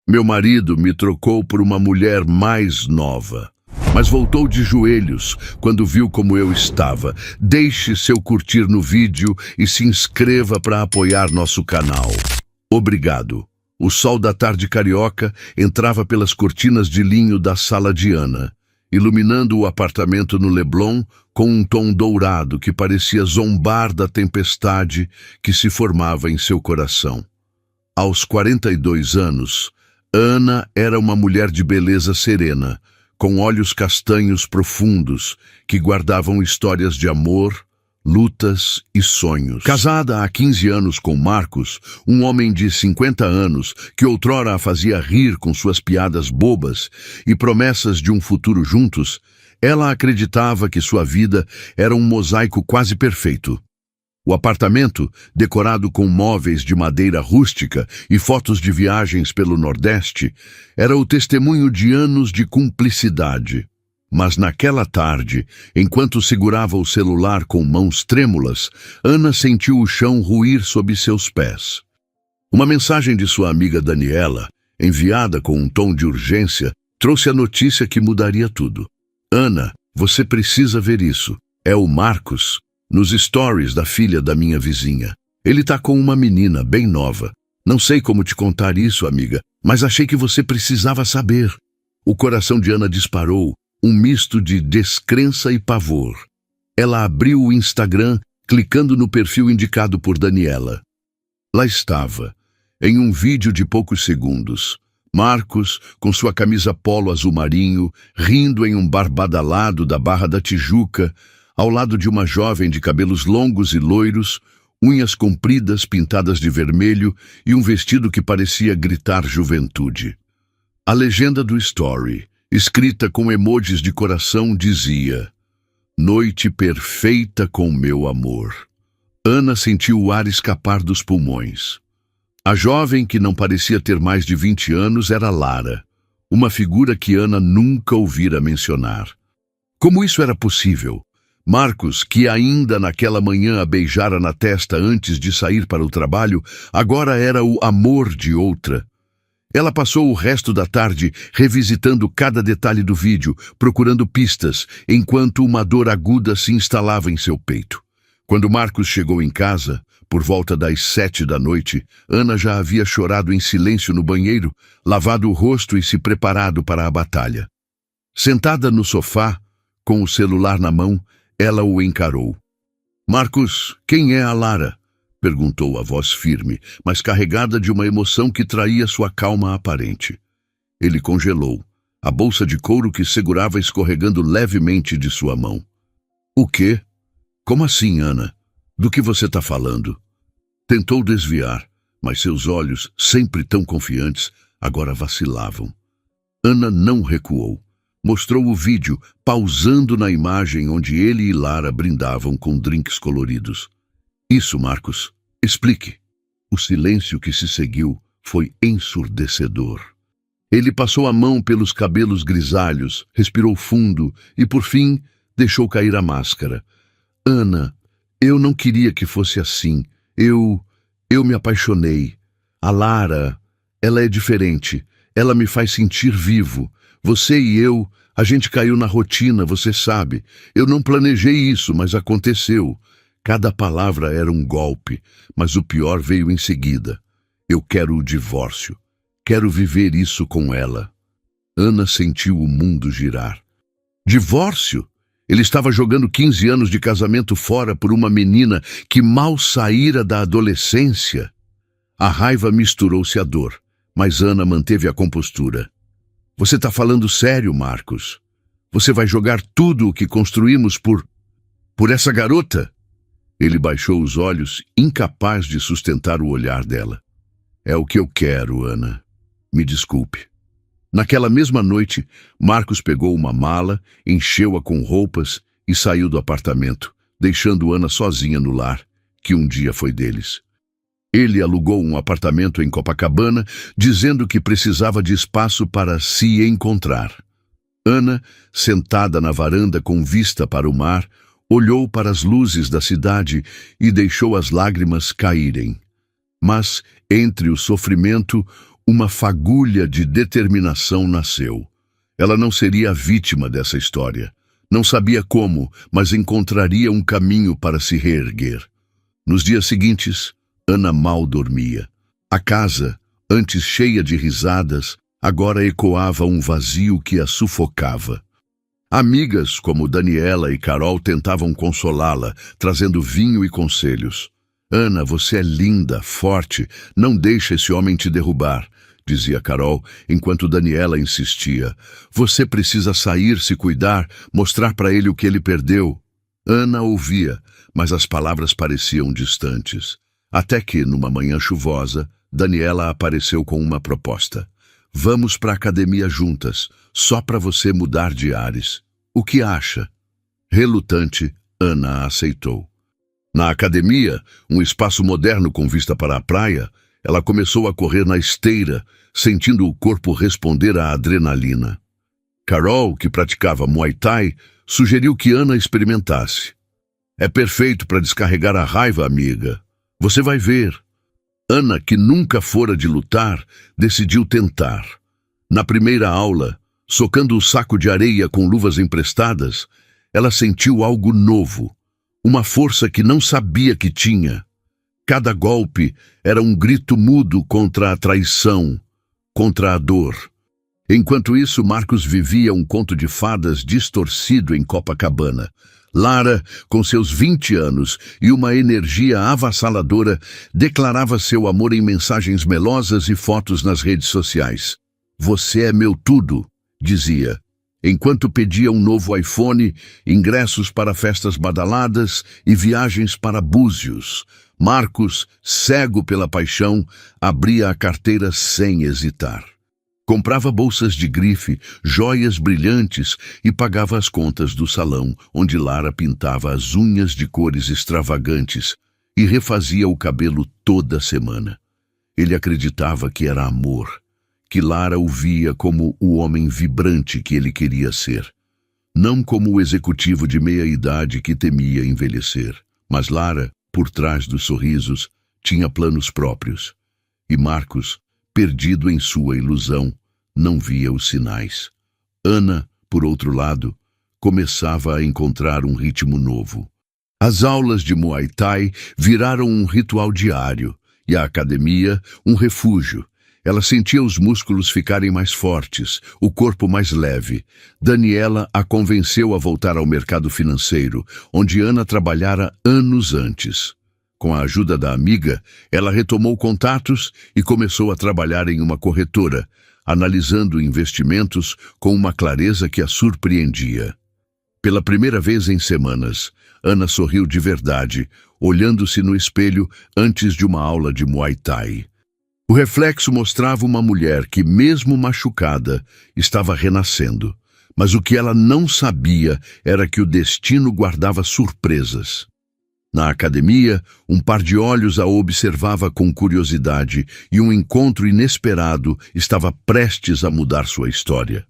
Meu marido me trocou por uma mulher mais nova, mas voltou de joelhos quando viu como eu estava. Deixe seu curtir no vídeo e se inscreva para apoiar nosso canal. Obrigado. O sol da tarde carioca entrava pelas cortinas de linho da sala de Ana, iluminando o apartamento no Leblon com um tom dourado que parecia zombar da tempestade que se formava em seu coração. Aos 42 anos, Ana era uma mulher de beleza serena, com olhos castanhos profundos que guardavam histórias de amor, lutas e sonhos. Casada há 15 anos com Marcos, um homem de 50 anos que outrora a fazia rir com suas piadas bobas e promessas de um futuro juntos, ela acreditava que sua vida era um mosaico quase perfeito. O apartamento, decorado com móveis de madeira rústica e fotos de viagens pelo Nordeste, era o testemunho de anos de cumplicidade. Mas naquela tarde, enquanto segurava o celular com mãos trêmulas, Ana sentiu o chão ruir sob seus pés. Uma mensagem de sua amiga Daniela, enviada com um tom de urgência, trouxe a notícia que mudaria tudo. Ana, você precisa ver isso. É o Marcos, nos stories da filha da minha vizinha. Ele tá com uma menina bem nova. Não sei como te contar isso, amiga, mas achei que você precisava saber. O coração de Ana disparou, um misto de descrença e pavor. Ela abriu o Instagram, clicando no perfil indicado por Daniela. Lá estava, em um vídeo de poucos segundos, Marcos, com sua camisa polo azul marinho, rindo em um bar badalado da Barra da Tijuca, ao lado de uma jovem de cabelos longos e loiros, unhas compridas pintadas de vermelho e um vestido que parecia gritar juventude. A legenda do story, escrita com emojis de coração, dizia: "Noite perfeita com meu amor." Ana sentiu o ar escapar dos pulmões. A jovem, que não parecia ter mais de 20 anos, era Lara, uma figura que Ana nunca ouvira mencionar. Como isso era possível? Marcos, que ainda naquela manhã a beijara na testa antes de sair para o trabalho, agora era o amor de outra. Ela passou o resto da tarde revisitando cada detalhe do vídeo, procurando pistas, enquanto uma dor aguda se instalava em seu peito. Quando Marcos chegou em casa, por volta das 7 da noite, Ana já havia chorado em silêncio no banheiro, lavado o rosto e se preparado para a batalha. Sentada no sofá, com o celular na mão, ela o encarou. "Marcos, quem é a Lara?" perguntou a voz firme, mas carregada de uma emoção que traía sua calma aparente. Ele congelou, a bolsa de couro que segurava escorregando levemente de sua mão. "O quê? Como assim, Ana? Do que você está falando?" Tentou desviar, mas seus olhos, sempre tão confiantes, agora vacilavam. Ana não recuou. Mostrou o vídeo, pausando na imagem onde ele e Lara brindavam com drinks coloridos. "Isso, Marcos. Explique." O silêncio que se seguiu foi ensurdecedor. Ele passou a mão pelos cabelos grisalhos, respirou fundo e, por fim, deixou cair a máscara. "Ana, eu não queria que fosse assim. Eu me apaixonei. A Lara, ela é diferente. Ela me faz sentir vivo. Você e eu, a gente caiu na rotina, você sabe. Eu não planejei isso, mas aconteceu." Cada palavra era um golpe, mas o pior veio em seguida. "Eu quero o divórcio. Quero viver isso com ela." Ana sentiu o mundo girar. Divórcio? Ele estava jogando 15 anos de casamento fora por uma menina que mal saíra da adolescência. A raiva misturou-se à dor, mas Ana manteve a compostura. "Você está falando sério, Marcos? Você vai jogar tudo o que construímos por essa garota?" Ele baixou os olhos, incapaz de sustentar o olhar dela. "É o que eu quero, Ana. Me desculpe." Naquela mesma noite, Marcos pegou uma mala, encheu-a com roupas e saiu do apartamento, deixando Ana sozinha no lar, que um dia foi deles. Ele alugou um apartamento em Copacabana, dizendo que precisava de espaço para se encontrar. Ana, sentada na varanda com vista para o mar, olhou para as luzes da cidade e deixou as lágrimas caírem. Mas, entre o sofrimento, Uma fagulha de determinação nasceu. Ela não seria a vítima dessa história. Não sabia como, mas encontraria um caminho para se reerguer. Nos dias seguintes, Ana mal dormia. A casa, antes cheia de risadas, agora ecoava um vazio que a sufocava. Amigas como Daniela e Carol tentavam consolá-la, trazendo vinho e conselhos. Ana, você é linda, forte, não deixe esse homem te derrubar, dizia Carol, enquanto Daniela insistia. Você precisa sair, se cuidar, mostrar para ele o que ele perdeu. Ana ouvia, mas as palavras pareciam distantes. Até que, numa manhã chuvosa, Daniela apareceu com uma proposta. Vamos para a academia juntas, só para você mudar de ares. O que acha? Relutante, Ana aceitou. Na academia, um espaço moderno com vista para a praia, ela começou a correr na esteira, sentindo o corpo responder à adrenalina. Carol, que praticava Muay Thai, sugeriu que Ana experimentasse. É perfeito para descarregar a raiva, amiga. Você vai ver. Ana, que nunca fora de lutar, decidiu tentar. Na primeira aula, socando o saco de areia com luvas emprestadas, ela sentiu algo novo. Uma força que não sabia que tinha. Cada golpe era um grito mudo contra a traição, contra a dor. Enquanto isso, Marcos vivia um conto de fadas distorcido em Copacabana. Lara, com seus 20 anos e uma energia avassaladora, declarava seu amor em mensagens melosas e fotos nas redes sociais. Você é meu tudo, dizia. Enquanto pedia um novo iPhone, ingressos para festas badaladas e viagens para Búzios, Marcos, cego pela paixão, abria a carteira sem hesitar. Comprava bolsas de grife, joias brilhantes e pagava as contas do salão, onde Lara pintava as unhas de cores extravagantes e refazia o cabelo toda semana. Ele acreditava que era amor, que Lara o via como o homem vibrante que ele queria ser. Não como o executivo de meia-idade que temia envelhecer. Mas Lara, por trás dos sorrisos, tinha planos próprios. E Marcos, perdido em sua ilusão, não via os sinais. Ana, por outro lado, começava a encontrar um ritmo novo. As aulas de Muay Thai viraram um ritual diário, e a academia um refúgio. Ela sentia os músculos ficarem mais fortes, o corpo mais leve. Daniela a convenceu a voltar ao mercado financeiro, onde Ana trabalhara anos antes. Com a ajuda da amiga, ela retomou contatos e começou a trabalhar em uma corretora, analisando investimentos com uma clareza que a surpreendia. Pela primeira vez em semanas, Ana sorriu de verdade, olhando-se no espelho antes de uma aula de Muay Thai. O reflexo mostrava uma mulher que, mesmo machucada, estava renascendo. Mas o que ela não sabia era que o destino guardava surpresas. Na academia, um par de olhos a observava com curiosidade e um encontro inesperado estava prestes a mudar sua história.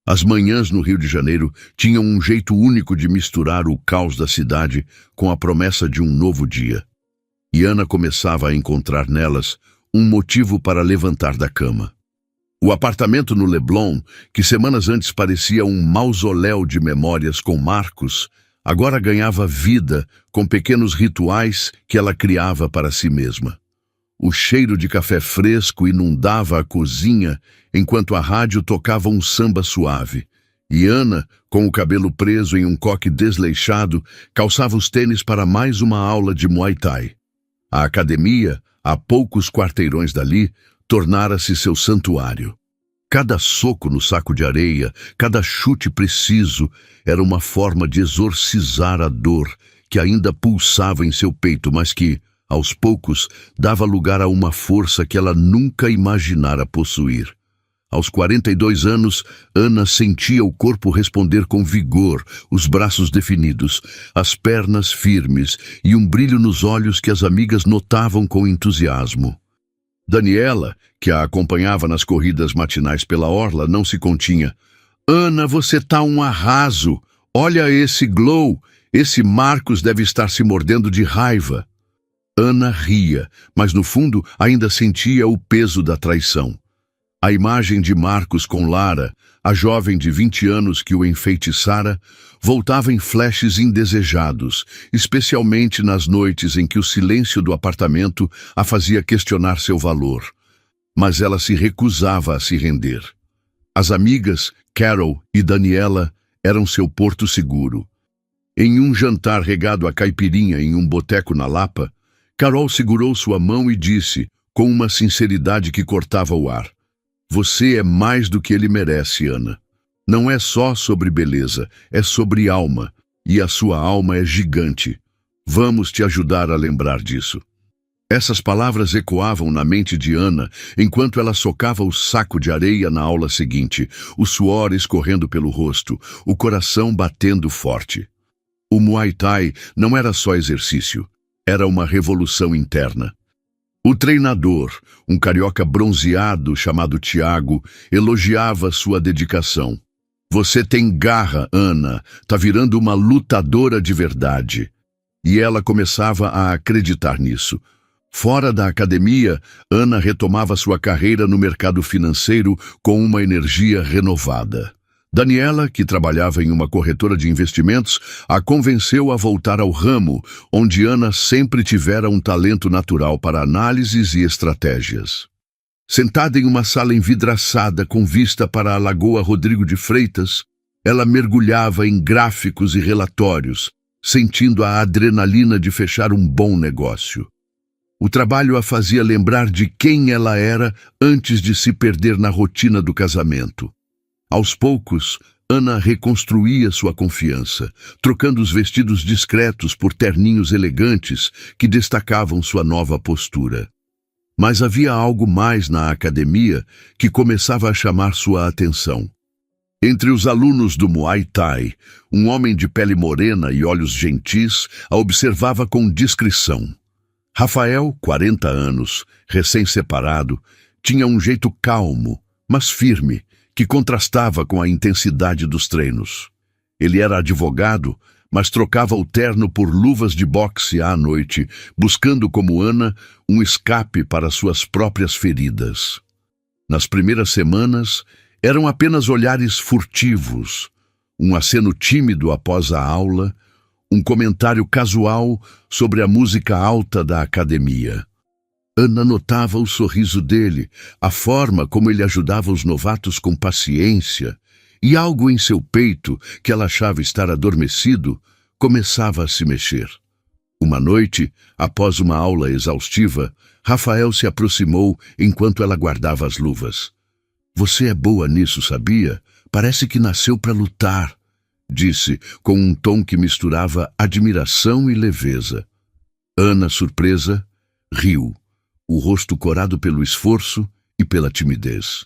As manhãs no Rio de Janeiro tinham um jeito único de misturar o caos da cidade com a promessa de um novo dia. E Ana começava a encontrar nelas um motivo para levantar da cama. O apartamento no Leblon, que semanas antes parecia um mausoléu de memórias com Marcos, agora ganhava vida com pequenos rituais que ela criava para si mesma. O cheiro de café fresco inundava a cozinha enquanto a rádio tocava um samba suave. E Ana, com o cabelo preso em um coque desleixado, calçava os tênis para mais uma aula de Muay Thai. A academia, a poucos quarteirões dali, tornara-se seu santuário. Cada soco no saco de areia, cada chute preciso, era uma forma de exorcizar a dor que ainda pulsava em seu peito, mas que, aos poucos, dava lugar a uma força que ela nunca imaginara possuir. Aos 42 anos, Ana sentia o corpo responder com vigor, os braços definidos, as pernas firmes e um brilho nos olhos que as amigas notavam com entusiasmo. Daniela, que a acompanhava nas corridas matinais pela orla, não se continha. Ana, você tá um arraso! Olha esse glow! Esse Marcos deve estar se mordendo de raiva. Ana ria, mas no fundo ainda sentia o peso da traição. A imagem de Marcos com Lara, a jovem de 20 anos que o enfeitiçara, voltava em flashes indesejados, especialmente nas noites em que o silêncio do apartamento a fazia questionar seu valor. Mas ela se recusava a se render. As amigas, Carol e Daniela, eram seu porto seguro. Em um jantar regado a caipirinha em um boteco na Lapa, Carol segurou sua mão e disse, com uma sinceridade que cortava o ar: "Você é mais do que ele merece, Ana. Não é só sobre beleza, é sobre alma, e a sua alma é gigante. Vamos te ajudar a lembrar disso." Essas palavras ecoavam na mente de Ana enquanto ela socava o saco de areia na aula seguinte, o suor escorrendo pelo rosto, o coração batendo forte. O Muay Thai não era só exercício, era uma revolução interna. O treinador, um carioca bronzeado chamado Tiago, elogiava sua dedicação. "Você tem garra, Ana, tá virando uma lutadora de verdade." E ela começava a acreditar nisso. Fora da academia, Ana retomava sua carreira no mercado financeiro com uma energia renovada. Daniela, que trabalhava em uma corretora de investimentos, a convenceu a voltar ao ramo, onde Ana sempre tivera um talento natural para análises e estratégias. Sentada em uma sala envidraçada com vista para a Lagoa Rodrigo de Freitas, ela mergulhava em gráficos e relatórios, sentindo a adrenalina de fechar um bom negócio. O trabalho a fazia lembrar de quem ela era antes de se perder na rotina do casamento. Aos poucos, Ana reconstruía sua confiança, trocando os vestidos discretos por terninhos elegantes que destacavam sua nova postura. Mas havia algo mais na academia que começava a chamar sua atenção. Entre os alunos do Muay Thai, um homem de pele morena e olhos gentis a observava com discrição. Rafael, 40 anos, recém-separado, tinha um jeito calmo, mas firme, que contrastava com a intensidade dos treinos. Ele era advogado, mas trocava o terno por luvas de boxe à noite, buscando, como Ana, um escape para suas próprias feridas. Nas primeiras semanas, eram apenas olhares furtivos, um aceno tímido após a aula, um comentário casual sobre a música alta da academia. Ana notava o sorriso dele, a forma como ele ajudava os novatos com paciência, e algo em seu peito, que ela achava estar adormecido, começava a se mexer. Uma noite, após uma aula exaustiva, Rafael se aproximou enquanto ela guardava as luvas. "Você é boa nisso, sabia? Parece que nasceu para lutar", disse, com um tom que misturava admiração e leveza. Ana, surpresa, riu, o rosto corado pelo esforço e pela timidez.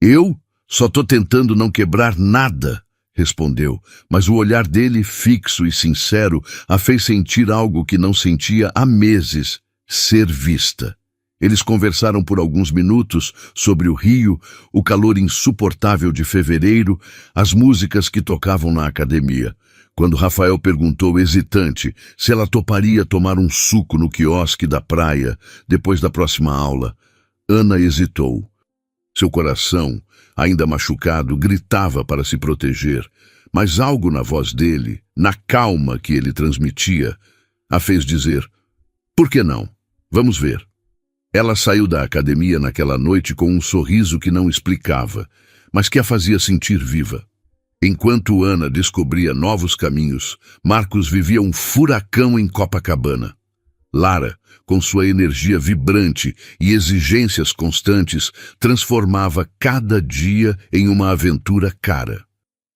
"Eu só tô tentando não quebrar nada", respondeu, mas o olhar dele, fixo e sincero, a fez sentir algo que não sentia há meses: ser vista. Eles conversaram por alguns minutos sobre o Rio, o calor insuportável de fevereiro, as músicas que tocavam na academia. Quando Rafael perguntou, hesitante, se ela toparia tomar um suco no quiosque da praia depois da próxima aula, Ana hesitou. Seu coração, ainda machucado, gritava para se proteger, mas algo na voz dele, na calma que ele transmitia, a fez dizer: "Por que não? Vamos ver." Ela saiu da academia naquela noite com um sorriso que não explicava, mas que a fazia sentir viva. Enquanto Ana descobria novos caminhos, Marcos vivia um furacão em Copacabana. Lara, com sua energia vibrante e exigências constantes, transformava cada dia em uma aventura cara.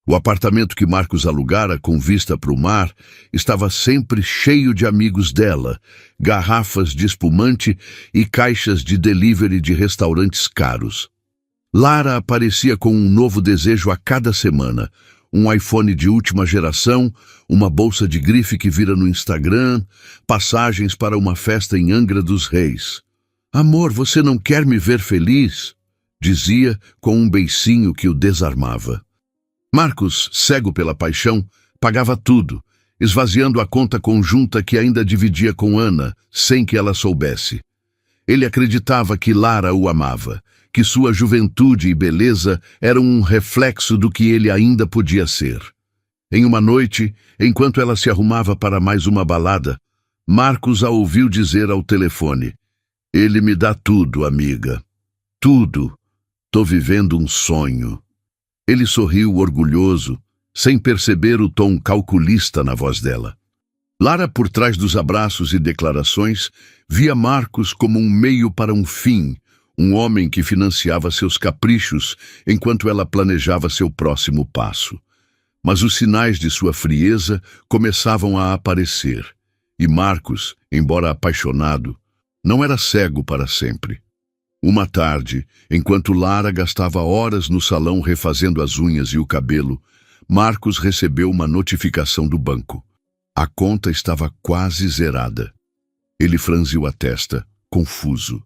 O apartamento que Marcos alugara com vista para o mar estava sempre cheio de amigos dela, garrafas de espumante e caixas de delivery de restaurantes caros. Lara aparecia com um novo desejo a cada semana: um iPhone de última geração, uma bolsa de grife que vira no Instagram, passagens para uma festa em Angra dos Reis. "Amor, você não quer me ver feliz?", dizia com um beicinho que o desarmava. Marcos, cego pela paixão, pagava tudo, esvaziando a conta conjunta que ainda dividia com Ana, sem que ela soubesse. Ele acreditava que Lara o amava, que sua juventude e beleza eram um reflexo do que ele ainda podia ser. Em uma noite, enquanto ela se arrumava para mais uma balada, Marcos a ouviu dizer ao telefone: "Ele me dá tudo, amiga. Tudo. Tô vivendo um sonho." Ele sorriu orgulhoso, sem perceber o tom calculista na voz dela. Lara, por trás dos abraços e declarações, via Marcos como um meio para um fim, um homem que financiava seus caprichos enquanto ela planejava seu próximo passo. Mas os sinais de sua frieza começavam a aparecer, e Marcos, embora apaixonado, não era cego para sempre. Uma tarde, enquanto Lara gastava horas no salão refazendo as unhas e o cabelo, Marcos recebeu uma notificação do banco. A conta estava quase zerada. Ele franziu a testa, confuso.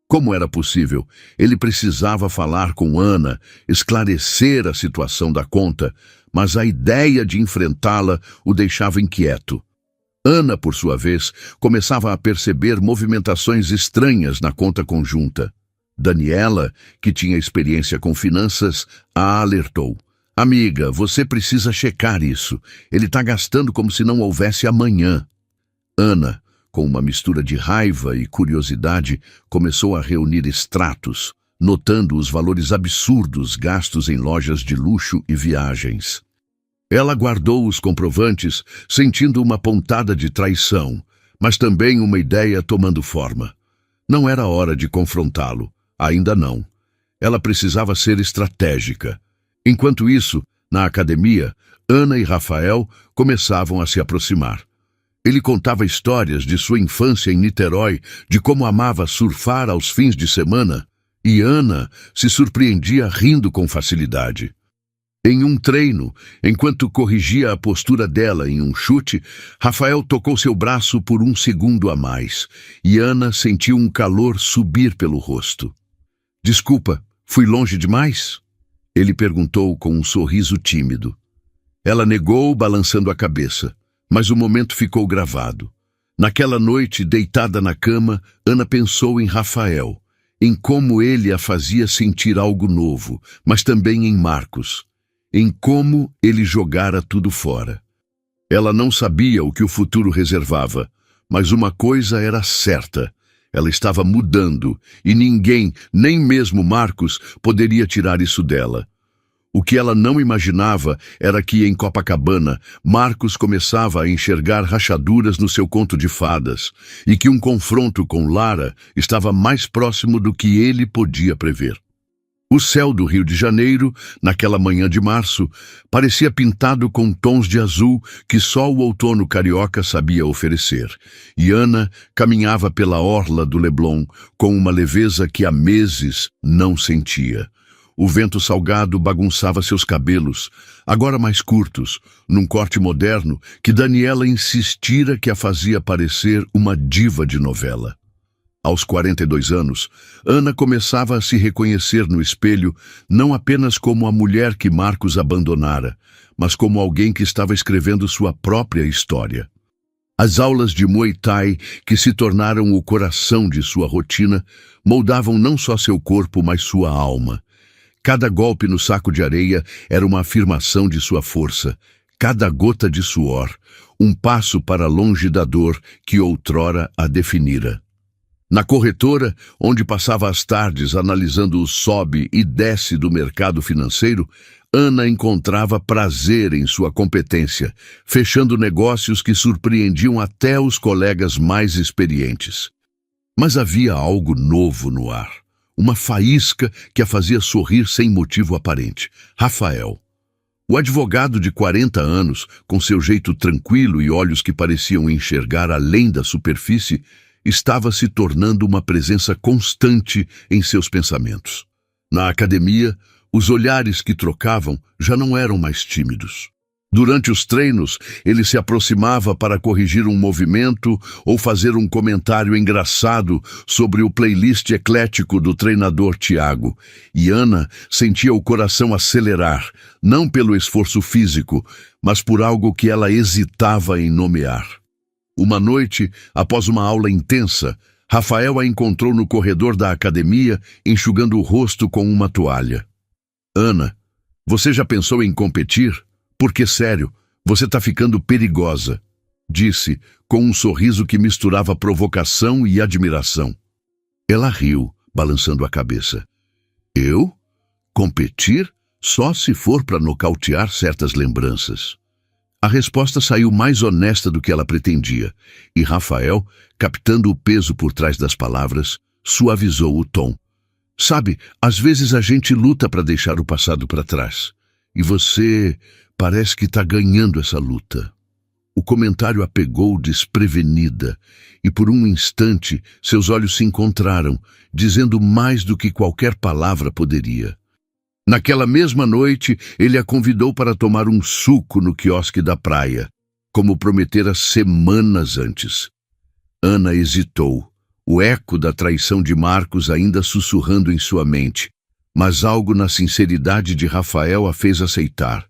Como era possível? Ele precisava falar com Ana, esclarecer a situação da conta, mas a ideia de enfrentá-la o deixava inquieto. Ana, por sua vez, começava a perceber movimentações estranhas na conta conjunta. Daniela, que tinha experiência com finanças, a alertou. "Amiga, você precisa checar isso. Ele está gastando como se não houvesse amanhã." Ana, com uma mistura de raiva e curiosidade, começou a reunir extratos, notando os valores absurdos gastos em lojas de luxo e viagens. Ela guardou os comprovantes, sentindo uma pontada de traição, mas também uma ideia tomando forma. Não era hora de confrontá-lo, ainda não. Ela precisava ser estratégica. Enquanto isso, na academia, Ana e Rafael começavam a se aproximar. Ele contava histórias de sua infância em Niterói, de como amava surfar aos fins de semana, e Ana se surpreendia rindo com facilidade. Em um treino, enquanto corrigia a postura dela em um chute, Rafael tocou seu braço por um segundo a mais, e Ana sentiu um calor subir pelo rosto. "Desculpa, fui longe demais?" Ele perguntou com um sorriso tímido. Ela negou, balançando a cabeça, mas o momento ficou gravado. Naquela noite, deitada na cama, Ana pensou em Rafael, em como ele a fazia sentir algo novo, mas também em Marcos, em como ele jogara tudo fora. Ela não sabia o que o futuro reservava, mas uma coisa era certa: ela estava mudando, e ninguém, nem mesmo Marcos, poderia tirar isso dela. O que ela não imaginava era que, em Copacabana, Marcos começava a enxergar rachaduras no seu conto de fadas, e que um confronto com Lara estava mais próximo do que ele podia prever. O céu do Rio de Janeiro, naquela manhã de março, parecia pintado com tons de azul que só o outono carioca sabia oferecer, e Ana caminhava pela orla do Leblon com uma leveza que há meses não sentia. O vento salgado bagunçava seus cabelos, agora mais curtos, num corte moderno que Daniela insistira que a fazia parecer uma diva de novela. Aos 42 anos, Ana começava a se reconhecer no espelho não apenas como a mulher que Marcos abandonara, mas como alguém que estava escrevendo sua própria história. As aulas de Muay Thai, que se tornaram o coração de sua rotina, moldavam não só seu corpo, mas sua alma. Cada golpe no saco de areia era uma afirmação de sua força, cada gota de suor, um passo para longe da dor que outrora a definira. Na corretora, onde passava as tardes analisando o sobe e desce do mercado financeiro, Ana encontrava prazer em sua competência, fechando negócios que surpreendiam até os colegas mais experientes. Mas havia algo novo no ar, uma faísca que a fazia sorrir sem motivo aparente: Rafael. O advogado de 40 anos, com seu jeito tranquilo e olhos que pareciam enxergar além da superfície, estava se tornando uma presença constante em seus pensamentos. Na academia, os olhares que trocavam já não eram mais tímidos. Durante os treinos, ele se aproximava para corrigir um movimento ou fazer um comentário engraçado sobre o playlist eclético do treinador Tiago, e Ana sentia o coração acelerar, não pelo esforço físico, mas por algo que ela hesitava em nomear. Uma noite, após uma aula intensa, Rafael a encontrou no corredor da academia, enxugando o rosto com uma toalha. Ana, você já pensou em competir? Porque, sério, você tá ficando perigosa, disse, com um sorriso que misturava provocação e admiração. Ela riu, balançando a cabeça. Eu? Competir? Só se for para nocautear certas lembranças. A resposta saiu mais honesta do que ela pretendia, e Rafael, captando o peso por trás das palavras, suavizou o tom. Sabe, às vezes a gente luta para deixar o passado para trás, e você parece que está ganhando essa luta. O comentário a pegou desprevenida, e por um instante seus olhos se encontraram, dizendo mais do que qualquer palavra poderia. Naquela mesma noite, ele a convidou para tomar um suco no quiosque da praia, como prometera semanas antes. Ana hesitou, o eco da traição de Marcos ainda sussurrando em sua mente, mas algo na sinceridade de Rafael a fez aceitar.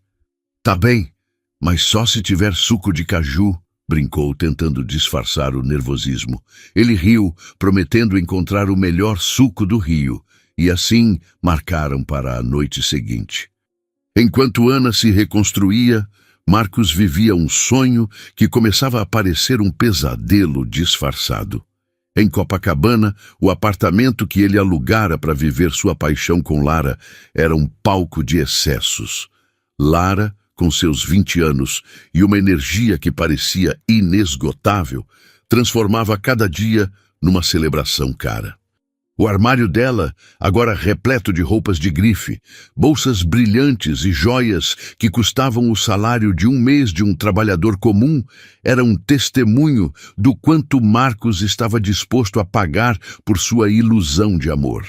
Tá bem, mas só se tiver suco de caju, brincou, tentando disfarçar o nervosismo. Ele riu, prometendo encontrar o melhor suco do Rio, e assim marcaram para a noite seguinte. Enquanto Ana se reconstruía, Marcos vivia um sonho que começava a parecer um pesadelo disfarçado. Em Copacabana, o apartamento que ele alugara para viver sua paixão com Lara era um palco de excessos. Lara, com seus 20 anos e uma energia que parecia inesgotável, transformava cada dia numa celebração cara. O armário dela, agora repleto de roupas de grife, bolsas brilhantes e joias que custavam o salário de um mês de um trabalhador comum, era um testemunho do quanto Marcos estava disposto a pagar por sua ilusão de amor.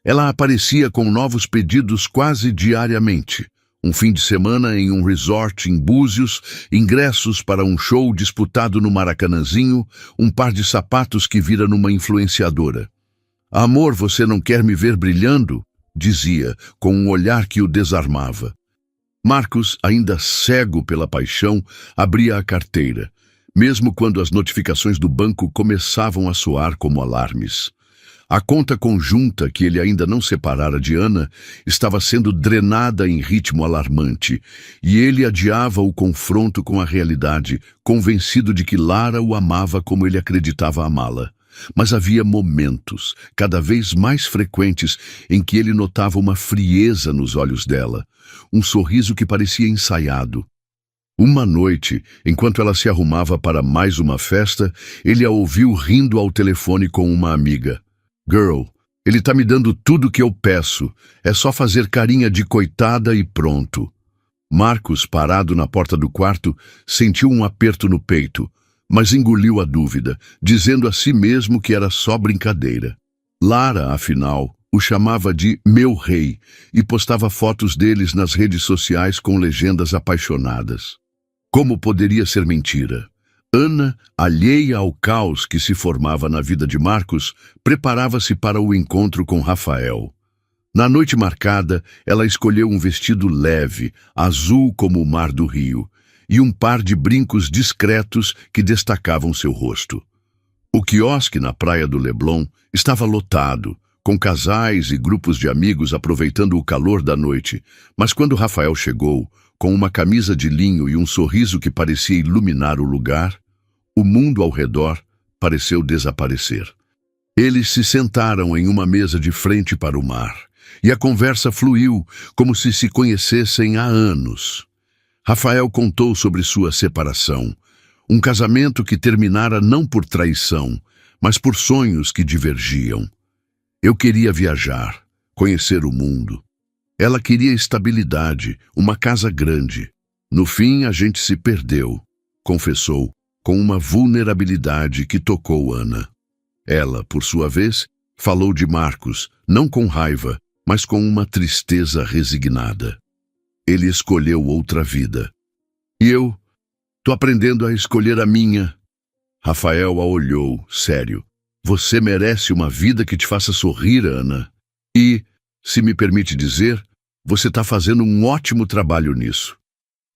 Ela aparecia com novos pedidos quase diariamente. Um fim de semana em um resort em Búzios, ingressos para um show disputado no Maracanãzinho, um par de sapatos que vira numa influenciadora. Amor, você não quer me ver brilhando? Dizia, com um olhar que o desarmava. Marcos, ainda cego pela paixão, abria a carteira, mesmo quando as notificações do banco começavam a soar como alarmes. A conta conjunta que ele ainda não separara de Ana estava sendo drenada em ritmo alarmante, e ele adiava o confronto com a realidade, convencido de que Lara o amava como ele acreditava amá-la. Mas havia momentos, cada vez mais frequentes, em que ele notava uma frieza nos olhos dela, um sorriso que parecia ensaiado. Uma noite, enquanto ela se arrumava para mais uma festa, ele a ouviu rindo ao telefone com uma amiga. Girl, ele tá me dando tudo o que eu peço, é só fazer carinha de coitada e pronto. Marcos, parado na porta do quarto, sentiu um aperto no peito, mas engoliu a dúvida, dizendo a si mesmo que era só brincadeira. Lara, afinal, o chamava de meu rei e postava fotos deles nas redes sociais com legendas apaixonadas. Como poderia ser mentira? Ana, alheia ao caos que se formava na vida de Marcos, preparava-se para o encontro com Rafael. Na noite marcada, ela escolheu um vestido leve, azul como o mar do Rio, e um par de brincos discretos que destacavam seu rosto. O quiosque na praia do Leblon estava lotado, com casais e grupos de amigos aproveitando o calor da noite, mas quando Rafael chegou, com uma camisa de linho e um sorriso que parecia iluminar o lugar, o mundo ao redor pareceu desaparecer. Eles se sentaram em uma mesa de frente para o mar, e a conversa fluiu como se conhecessem há anos. Rafael contou sobre sua separação, um casamento que terminara não por traição, mas por sonhos que divergiam. Eu queria viajar, conhecer o mundo. Ela queria estabilidade, uma casa grande. No fim, a gente se perdeu, confessou, com uma vulnerabilidade que tocou Ana. Ela, por sua vez, falou de Marcos, não com raiva, mas com uma tristeza resignada. Ele escolheu outra vida. E eu tô aprendendo a escolher a minha. Rafael a olhou, sério. Você merece uma vida que te faça sorrir, Ana. E, se me permite dizer, você está fazendo um ótimo trabalho nisso.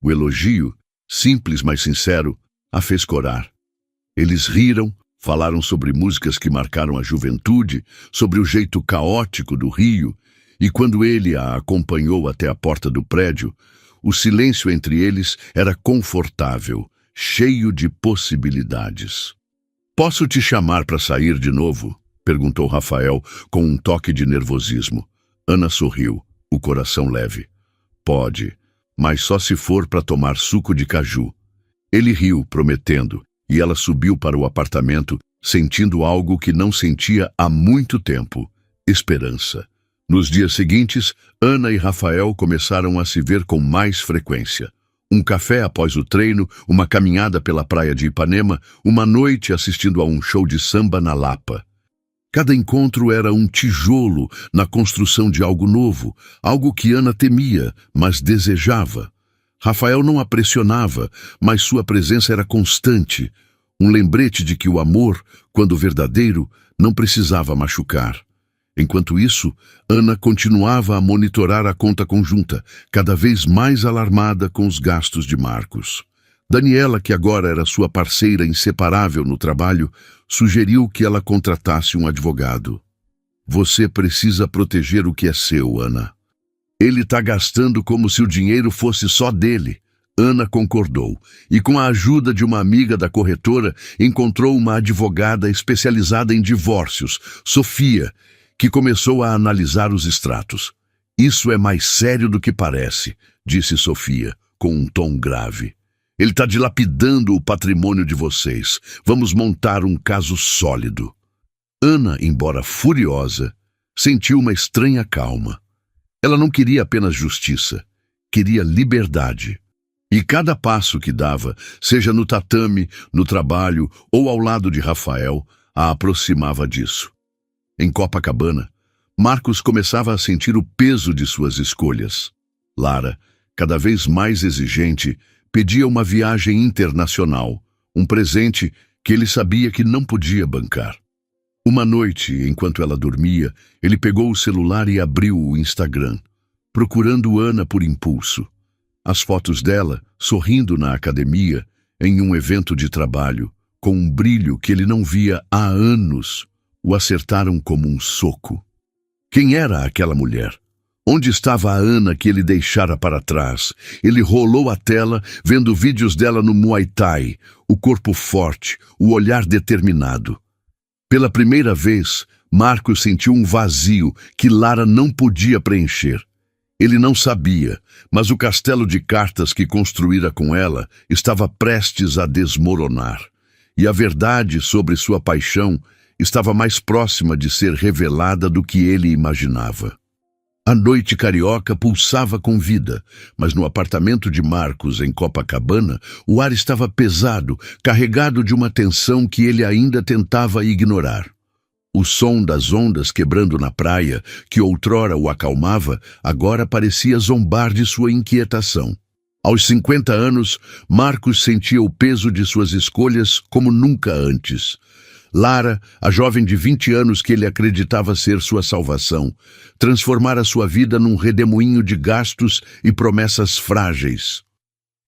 O elogio, simples mas sincero, a fez corar. Eles riram, Falaram sobre músicas que marcaram a juventude, sobre o jeito caótico do Rio, e quando ele a acompanhou até a porta do prédio, o silêncio entre eles era confortável, cheio de possibilidades. "Posso te chamar para sair de novo?" perguntou Rafael com um toque de nervosismo. Ana sorriu, o coração leve. "Pode, mas só se for para tomar suco de caju." Ele riu, prometendo, e ela subiu para o apartamento, sentindo algo que não sentia há muito tempo: esperança. Nos dias seguintes, Ana e Rafael começaram a se ver com mais frequência. Um café após o treino, uma caminhada pela praia de Ipanema, uma noite assistindo a um show de samba na Lapa. Cada encontro era um tijolo na construção de algo novo, algo que Ana temia, mas desejava. Rafael não a pressionava, mas sua presença era constante, um lembrete de que o amor, quando verdadeiro, não precisava machucar. Enquanto isso, Ana continuava a monitorar a conta conjunta, cada vez mais alarmada com os gastos de Marcos. Daniela, que agora era sua parceira inseparável no trabalho, sugeriu que ela contratasse um advogado. "Você precisa proteger o que é seu, Ana. Ele está gastando como se o dinheiro fosse só dele." Ana concordou e, com a ajuda de uma amiga da corretora, encontrou uma advogada especializada em divórcios, Sofia, que começou a analisar os extratos. "Isso é mais sério do que parece", disse Sofia, com um tom grave. "Ele está dilapidando o patrimônio de vocês. Vamos montar um caso sólido." Ana, embora furiosa, sentiu uma estranha calma. Ela não queria apenas justiça, queria liberdade. E cada passo que dava, seja no tatame, no trabalho ou ao lado de Rafael, a aproximava disso. Em Copacabana, Marcos começava a sentir o peso de suas escolhas. Lara, cada vez mais exigente, pedia uma viagem internacional, um presente que ele sabia que não podia bancar. Uma noite, enquanto ela dormia, ele pegou o celular e abriu o Instagram, procurando Ana por impulso. As fotos dela, sorrindo na academia, em um evento de trabalho, com um brilho que ele não via há anos, o acertaram como um soco. Quem era aquela mulher? Onde estava a Ana que ele deixara para trás? Ele rolou a tela, vendo vídeos dela no Muay Thai, o corpo forte, o olhar determinado. Pela primeira vez, Marcos sentiu um vazio que Lara não podia preencher. Ele não sabia, mas o castelo de cartas que construíra com ela estava prestes a desmoronar. E a verdade sobre sua paixão estava mais próxima de ser revelada do que ele imaginava. A noite carioca pulsava com vida, mas no apartamento de Marcos, em Copacabana, o ar estava pesado, carregado de uma tensão que ele ainda tentava ignorar. O som das ondas quebrando na praia, que outrora o acalmava, agora parecia zombar de sua inquietação. Aos 50 anos, Marcos sentia o peso de suas escolhas como nunca antes. Lara, a jovem de 20 anos que ele acreditava ser sua salvação, transformara sua vida num redemoinho de gastos e promessas frágeis.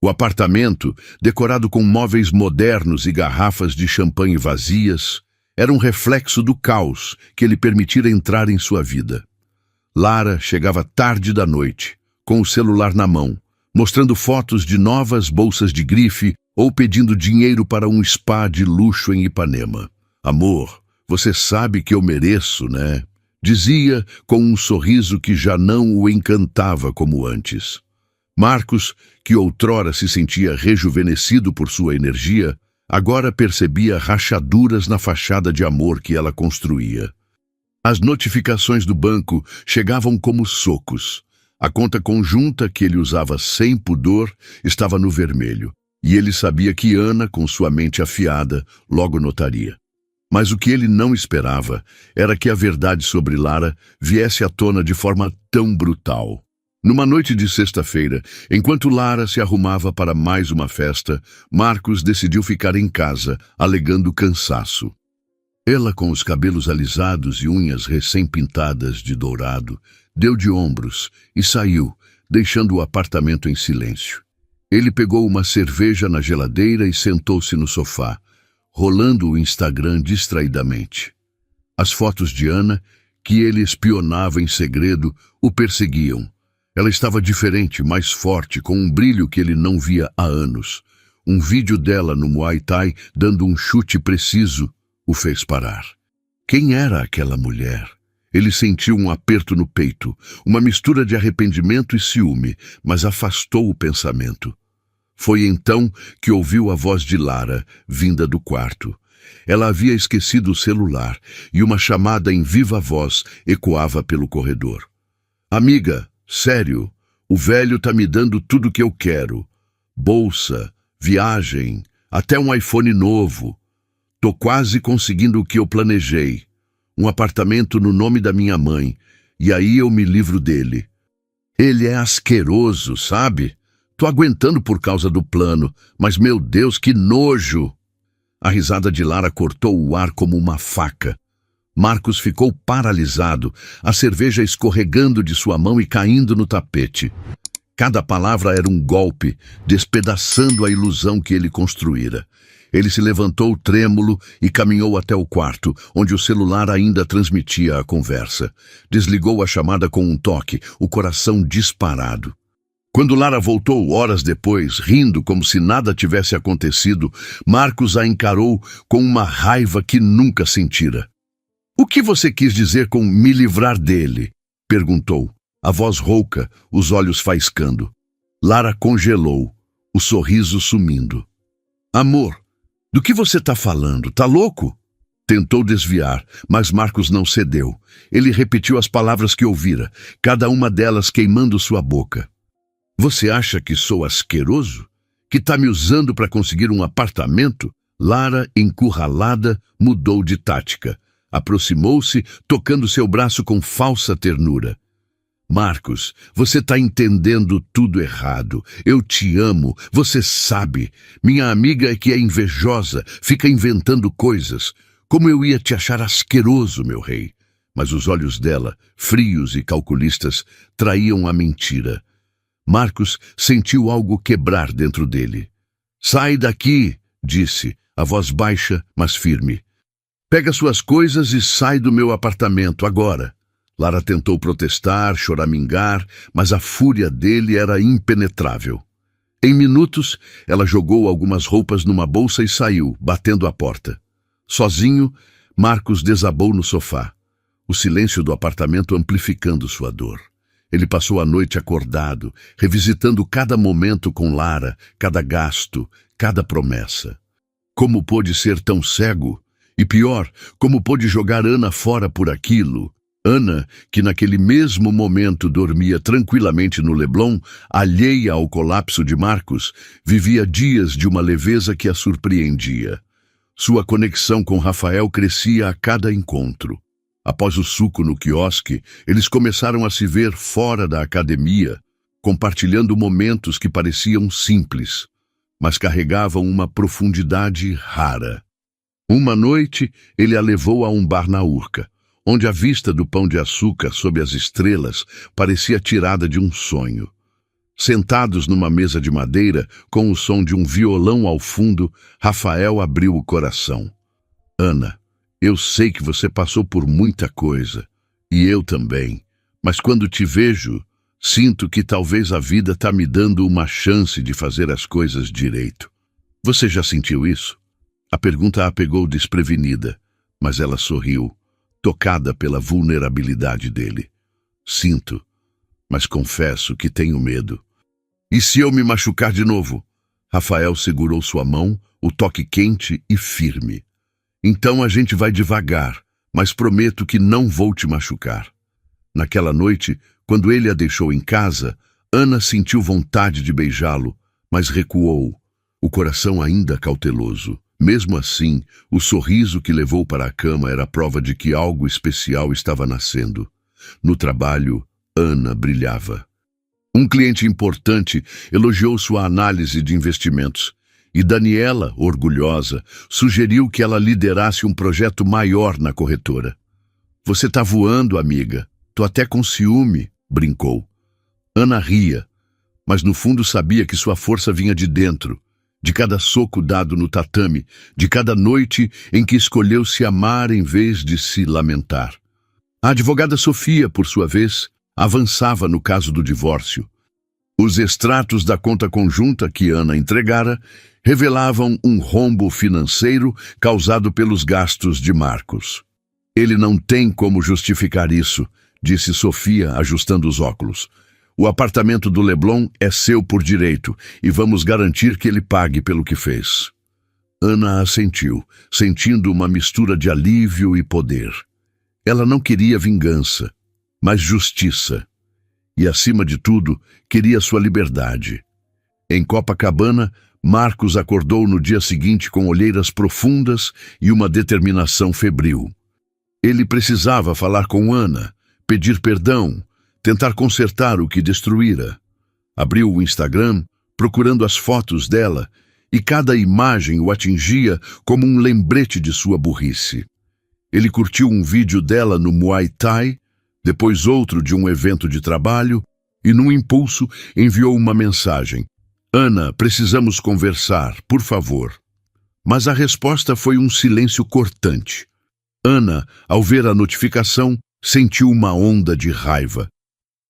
O apartamento, decorado com móveis modernos e garrafas de champanhe vazias, era um reflexo do caos que ele permitira entrar em sua vida. Lara chegava tarde da noite, com o celular na mão, mostrando fotos de novas bolsas de grife ou pedindo dinheiro para um spa de luxo em Ipanema. "Amor, você sabe que eu mereço, né?" dizia com um sorriso que já não o encantava como antes. Marcos, que outrora se sentia rejuvenescido por sua energia, agora percebia rachaduras na fachada de amor que ela construía. As notificações do banco chegavam como socos. A conta conjunta que ele usava sem pudor estava no vermelho, e ele sabia que Ana, com sua mente afiada, logo notaria. Mas o que ele não esperava era que a verdade sobre Lara viesse à tona de forma tão brutal. Numa noite de sexta-feira, enquanto Lara se arrumava para mais uma festa, Marcos decidiu ficar em casa, alegando cansaço. Ela, com os cabelos alisados e unhas recém-pintadas de dourado, deu de ombros e saiu, deixando o apartamento em silêncio. Ele pegou uma cerveja na geladeira e sentou-se no sofá, rolando o Instagram distraidamente. As fotos de Ana, que ele espionava em segredo, o perseguiam. Ela estava diferente, mais forte, com um brilho que ele não via há anos. Um vídeo dela no Muay Thai, dando um chute preciso, o fez parar. Quem era aquela mulher? Ele sentiu um aperto no peito, uma mistura de arrependimento e ciúme, mas afastou o pensamento. Foi então que ouviu a voz de Lara, vinda do quarto. Ela havia esquecido o celular e uma chamada em viva voz ecoava pelo corredor. Amiga, sério, o velho tá me dando tudo que eu quero. Bolsa, viagem, até um iPhone novo. Tô quase conseguindo o que eu planejei. Um apartamento no nome da minha mãe, e aí eu me livro dele. Ele é asqueroso, sabe? Tô aguentando por causa do plano, mas meu Deus, que nojo! A risada de Lara cortou o ar como uma faca. Marcos ficou paralisado, a cerveja escorregando de sua mão e caindo no tapete. Cada palavra era um golpe, despedaçando a ilusão que ele construíra. Ele se levantou trêmulo e caminhou até o quarto, onde o celular ainda transmitia a conversa. Desligou a chamada com um toque, o coração disparado. Quando Lara voltou horas depois, rindo como se nada tivesse acontecido, Marcos a encarou com uma raiva que nunca sentira. "O que você quis dizer com me livrar dele?" perguntou, a voz rouca, os olhos faiscando. Lara congelou, o sorriso sumindo. "Amor, do que você tá falando? Tá louco?" Tentou desviar, mas Marcos não cedeu. Ele repetiu as palavras que ouvira, cada uma delas queimando sua boca. "Você acha que sou asqueroso? Que tá me usando para conseguir um apartamento?" Lara, encurralada, mudou de tática. Aproximou-se, tocando seu braço com falsa ternura. "Marcos, você tá entendendo tudo errado. Eu te amo, você sabe. Minha amiga é que é invejosa, fica inventando coisas. Como eu ia te achar asqueroso, meu rei?" Mas os olhos dela, frios e calculistas, traíam a mentira. Marcos sentiu algo quebrar dentro dele. "Sai daqui", disse, a voz baixa, mas firme. "Pega suas coisas e sai do meu apartamento, agora." Lara tentou protestar, choramingar, mas a fúria dele era impenetrável. Em minutos, ela jogou algumas roupas numa bolsa e saiu, batendo a porta. Sozinho, Marcos desabou no sofá, o silêncio do apartamento amplificando sua dor. Ele passou a noite acordado, revisitando cada momento com Lara, cada gasto, cada promessa. Como pôde ser tão cego? E pior, como pôde jogar Ana fora por aquilo? Ana, que naquele mesmo momento dormia tranquilamente no Leblon, alheia ao colapso de Marcos, vivia dias de uma leveza que a surpreendia. Sua conexão com Rafael crescia a cada encontro. Após o suco no quiosque, eles começaram a se ver fora da academia, compartilhando momentos que pareciam simples, mas carregavam uma profundidade rara. Uma noite, ele a levou a um bar na Urca, onde a vista do Pão de Açúcar sob as estrelas parecia tirada de um sonho. Sentados numa mesa de madeira, com o som de um violão ao fundo, Rafael abriu o coração. "Ana, eu sei que você passou por muita coisa, e eu também, mas quando te vejo, sinto que talvez a vida tá me dando uma chance de fazer as coisas direito. Você já sentiu isso?" A pergunta a pegou desprevenida, mas ela sorriu, tocada pela vulnerabilidade dele. "Sinto, mas confesso que tenho medo." "E se eu me machucar de novo?" Rafael segurou sua mão, o toque quente e firme. "Então a gente vai devagar, mas prometo que não vou te machucar." Naquela noite, quando ele a deixou em casa, Ana sentiu vontade de beijá-lo, mas recuou, o coração ainda cauteloso. Mesmo assim, o sorriso que levou para a cama era prova de que algo especial estava nascendo. No trabalho, Ana brilhava. Um cliente importante elogiou sua análise de investimentos, e Daniela, orgulhosa, sugeriu que ela liderasse um projeto maior na corretora. "Você tá voando, amiga. Tô até com ciúme", brincou. Ana ria, mas no fundo sabia que sua força vinha de dentro. de cada soco dado no tatame, de cada noite em que escolheu se amar em vez de se lamentar. A advogada Sofia, por sua vez, avançava no caso do divórcio. Os extratos da conta conjunta que Ana entregara revelavam um rombo financeiro causado pelos gastos de Marcos. Ele não tem como justificar isso, disse Sofia, ajustando os óculos. O apartamento do Leblon é seu por direito e vamos garantir que ele pague pelo que fez. Ana assentiu, sentindo uma mistura de alívio e poder. Ela não queria vingança, mas justiça. E, acima de tudo, queria sua liberdade. Em Copacabana, Marcos acordou no dia seguinte com olheiras profundas e uma determinação febril. Ele precisava falar com Ana, pedir perdão, tentar consertar o que destruíra. Abriu o Instagram, procurando as fotos dela, e cada imagem o atingia como um lembrete de sua burrice. Ele curtiu um vídeo dela no Muay Thai, depois outro de um evento de trabalho, e num impulso enviou uma mensagem. Ana, precisamos conversar, por favor. Mas a resposta foi um silêncio cortante. Ana, ao ver a notificação, sentiu uma onda de raiva.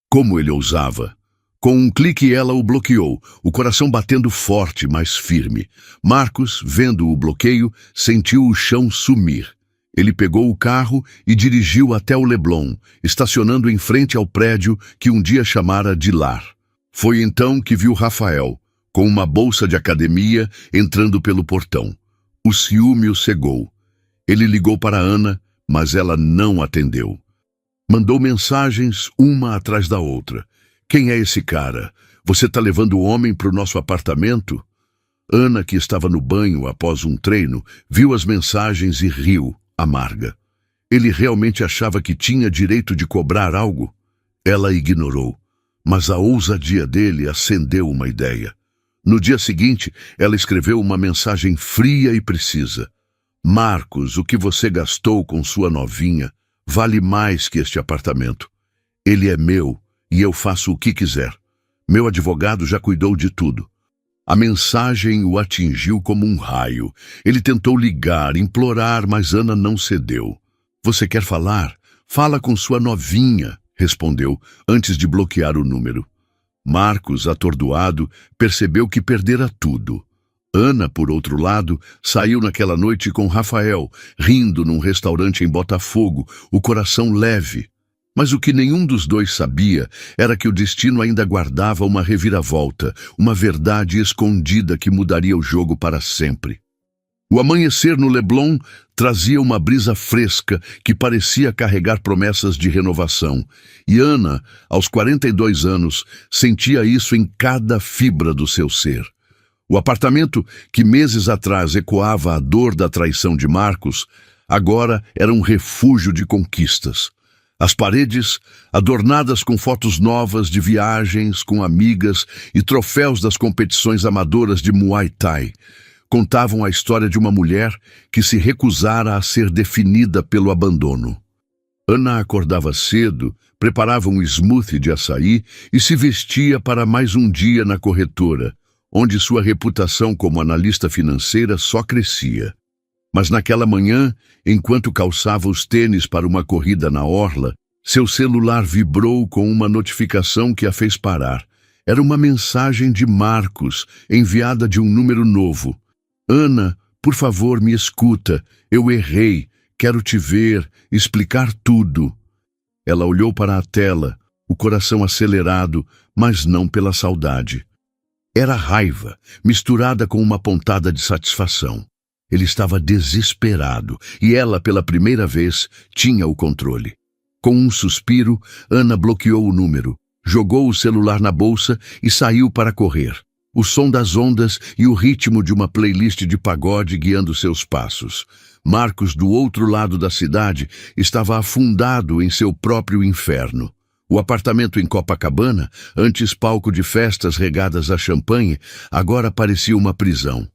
Como ele ousava? Com um clique ela o bloqueou, o coração batendo forte, mas firme. Marcos, vendo o bloqueio, sentiu o chão sumir. Ele pegou o carro e dirigiu até o Leblon, estacionando em frente ao prédio que um dia chamara de lar. Foi então que viu Rafael, com uma bolsa de academia, entrando pelo portão. O ciúme o cegou. Ele ligou para Ana, mas ela não atendeu. Mandou mensagens, uma atrás da outra. Quem é esse cara? Você está levando o homem para o nosso apartamento? Ana, que estava no banho após um treino, viu as mensagens e riu, amarga. Ele realmente achava que tinha direito de cobrar algo? Ela ignorou, mas a ousadia dele acendeu uma ideia. No dia seguinte, ela escreveu uma mensagem fria e precisa. Marcos, o que você gastou com sua novinha vale mais que este apartamento. Ele é meu e eu faço o que quiser. Meu advogado já cuidou de tudo. A mensagem o atingiu como um raio. Ele tentou ligar, implorar, mas Ana não cedeu. Você quer falar? Fala com sua novinha, respondeu, antes de bloquear o número. Marcos, atordoado, percebeu que perdera tudo. Ana, por outro lado, saiu naquela noite com Rafael, rindo num restaurante em Botafogo, o coração leve. Mas o que nenhum dos dois sabia era que o destino ainda guardava uma reviravolta, uma verdade escondida que mudaria o jogo para sempre. O amanhecer no Leblon trazia uma brisa fresca que parecia carregar promessas de renovação. E Ana, aos 42 anos, sentia isso em cada fibra do seu ser. O apartamento, que meses atrás ecoava a dor da traição de Marcos, agora era um refúgio de conquistas. As paredes, adornadas com fotos novas de viagens com amigas e troféus das competições amadoras de Muay Thai, contavam a história de uma mulher que se recusara a ser definida pelo abandono. Ana acordava cedo, preparava um smoothie de açaí e se vestia para mais um dia na corretora, onde sua reputação como analista financeira só crescia. Mas naquela manhã, enquanto calçava os tênis para uma corrida na orla, seu celular vibrou com uma notificação que a fez parar. Era uma mensagem de Marcos, enviada de um número novo. Ana, por favor, me escuta. Eu errei. Quero te ver, explicar tudo. Ela olhou para a tela, o coração acelerado, mas não pela saudade. Era raiva, misturada com uma pontada de satisfação. Ele estava desesperado e ela, pela primeira vez, tinha o controle. Com um suspiro, Ana bloqueou o número, jogou o celular na bolsa e saiu para correr. O som das ondas e o ritmo de uma playlist de pagode guiando seus passos. Marcos, do outro lado da cidade, estava afundado em seu próprio inferno. O apartamento em Copacabana, antes palco de festas regadas a champanhe, agora parecia uma prisão.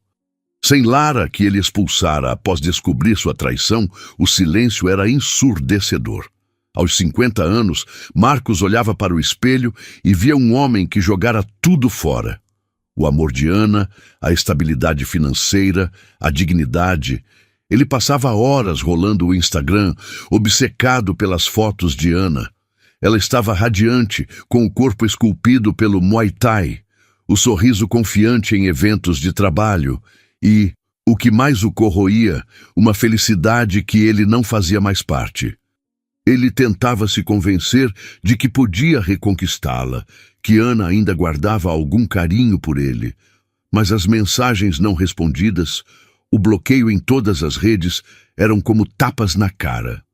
Sem Lara, que ele expulsara após descobrir sua traição, o silêncio era ensurdecedor. Aos 50 anos, Marcos olhava para o espelho e via um homem que jogara tudo fora. O amor de Ana, a estabilidade financeira, a dignidade. Ele passava horas rolando o Instagram, obcecado pelas fotos de Ana. Ela estava radiante, com o corpo esculpido pelo Muay Thai, o sorriso confiante em eventos de trabalho e, o que mais o corroía, uma felicidade que ele não fazia mais parte. Ele tentava se convencer de que podia reconquistá-la, que Ana ainda guardava algum carinho por ele. Mas as mensagens não respondidas, o bloqueio em todas as redes, eram como tapas na cara.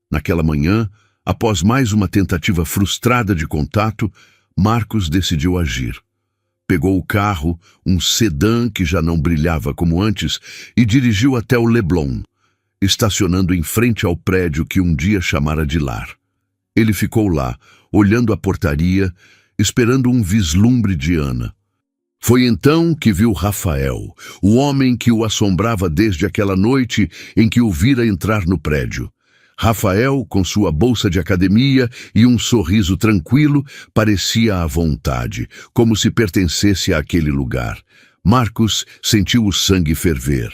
Naquela manhã, após mais uma tentativa frustrada de contato, Marcos decidiu agir. Pegou o carro, um sedã que já não brilhava como antes, e dirigiu até o Leblon, estacionando em frente ao prédio que um dia chamara de lar. Ele ficou lá, olhando a portaria, esperando um vislumbre de Ana. Foi então que viu Rafael, o homem que o assombrava desde aquela noite em que o vira entrar no prédio. Rafael, com sua bolsa de academia e um sorriso tranquilo, parecia à vontade, como se pertencesse àquele lugar. Marcos sentiu o sangue ferver.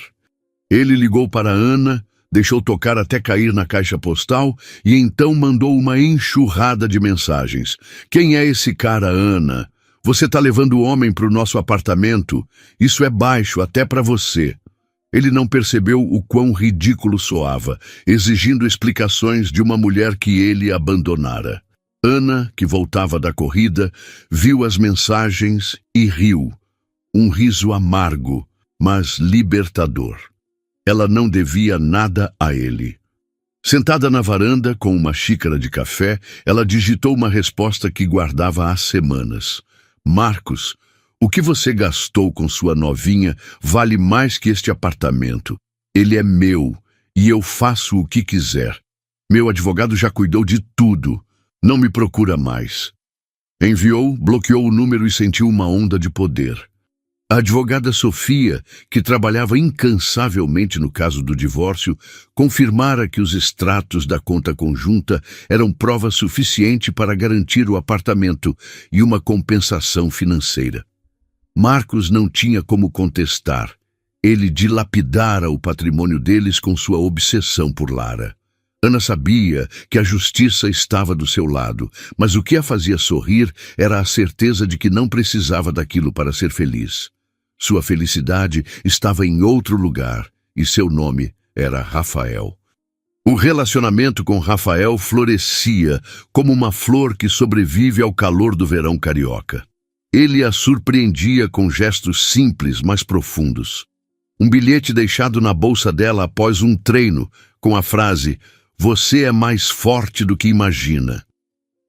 Ele ligou para Ana, deixou tocar até cair na caixa postal e então mandou uma enxurrada de mensagens. "Quem é esse cara, Ana? Você tá levando o homem para o nosso apartamento? Isso é baixo até para você." Ele não percebeu o quão ridículo soava, exigindo explicações de uma mulher que ele abandonara. Ana, que voltava da corrida, viu as mensagens e riu. Um riso amargo, mas libertador. Ela não devia nada a ele. Sentada na varanda, com uma xícara de café, ela digitou uma resposta que guardava há semanas. "Marcos, o que você gastou com sua novinha vale mais que este apartamento. Ele é meu e eu faço o que quiser. Meu advogado já cuidou de tudo. Não me procura mais." Enviou, bloqueou o número e sentiu uma onda de poder. A advogada Sofia, que trabalhava incansavelmente no caso do divórcio, confirmara que os extratos da conta conjunta eram prova suficiente para garantir o apartamento e uma compensação financeira. Marcos não tinha como contestar. Ele dilapidara o patrimônio deles com sua obsessão por Lara. Ana sabia que a justiça estava do seu lado, mas o que a fazia sorrir era a certeza de que não precisava daquilo para ser feliz. Sua felicidade estava em outro lugar, e seu nome era Rafael. O relacionamento com Rafael florescia como uma flor que sobrevive ao calor do verão carioca. Ele a surpreendia com gestos simples, mas profundos. Um bilhete deixado na bolsa dela após um treino, com a frase: "Você é mais forte do que imagina."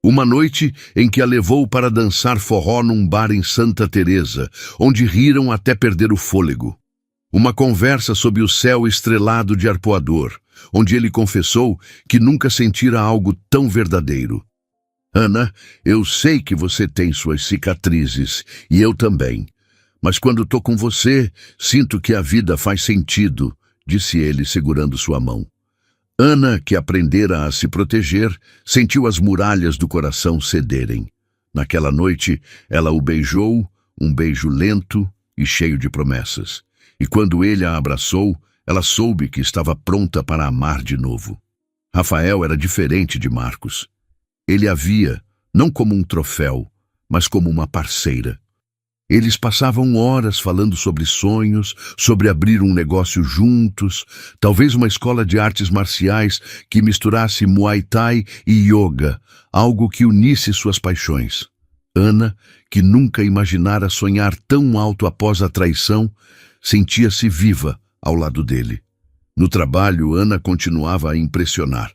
Uma noite em que a levou para dançar forró num bar em Santa Teresa, onde riram até perder o fôlego. Uma conversa sob o céu estrelado de Arpoador, onde ele confessou que nunca sentira algo tão verdadeiro. "Ana, eu sei que você tem suas cicatrizes, e eu também. Mas quando tô com você, sinto que a vida faz sentido", disse ele segurando sua mão. Ana, que aprendera a se proteger, sentiu as muralhas do coração cederem. Naquela noite, ela o beijou, um beijo lento e cheio de promessas. E quando ele a abraçou, ela soube que estava pronta para amar de novo. Rafael era diferente de Marcos. Ele a via, não como um troféu, mas como uma parceira. Eles passavam horas falando sobre sonhos, sobre abrir um negócio juntos, talvez uma escola de artes marciais que misturasse Muay Thai e Yoga, algo que unisse suas paixões. Ana, que nunca imaginara sonhar tão alto após a traição, sentia-se viva ao lado dele. No trabalho, Ana continuava a impressionar.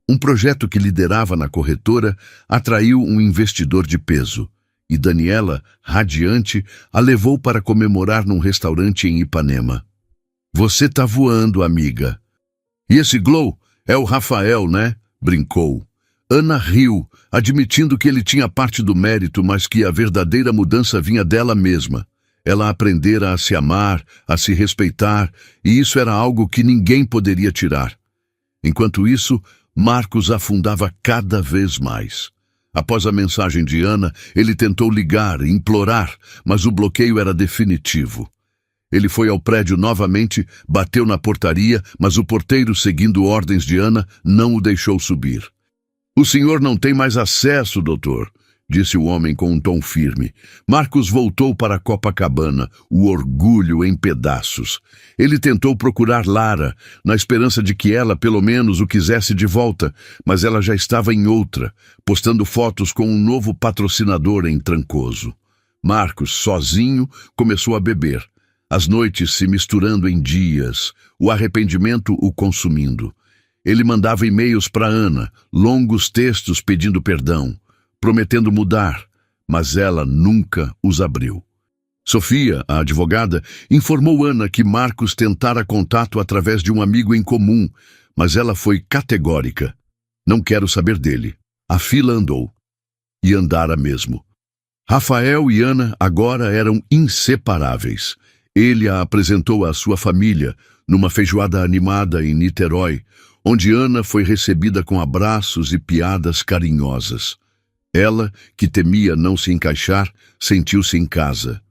Um projeto que liderava na corretora atraiu um investidor de peso. E Daniela, radiante, a levou para comemorar num restaurante em Ipanema. "Você tá voando, amiga." "E esse glow é o Rafael, né?" brincou. Ana riu, admitindo que ele tinha parte do mérito, mas que a verdadeira mudança vinha dela mesma. Ela aprendera a se amar, a se respeitar, e isso era algo que ninguém poderia tirar. Enquanto isso, Marcos afundava cada vez mais. Após a mensagem de Ana, ele tentou ligar, implorar, mas o bloqueio era definitivo. Ele foi ao prédio novamente, bateu na portaria, mas o porteiro, seguindo ordens de Ana, não o deixou subir. "O senhor não tem mais acesso, doutor", disse o homem com um tom firme. Marcos voltou para Copacabana, o orgulho em pedaços. Ele tentou procurar Lara, na esperança de que ela, pelo menos, o quisesse de volta, mas ela já estava em outra, postando fotos com um novo patrocinador em Trancoso. Marcos, sozinho, começou a beber. As noites se misturando em dias, o arrependimento o consumindo. Ele mandava e-mails para Ana, longos textos pedindo perdão, prometendo mudar, mas ela nunca os abriu. Sofia, a advogada, informou Ana que Marcos tentara contato através de um amigo em comum, mas ela foi categórica. "Não quero saber dele." A fila andou. E andara mesmo. Rafael e Ana agora eram inseparáveis. Ele a apresentou à sua família, numa feijoada animada em Niterói, onde Ana foi recebida com abraços e piadas carinhosas. Ela, que temia não se encaixar, sentiu-se em casa.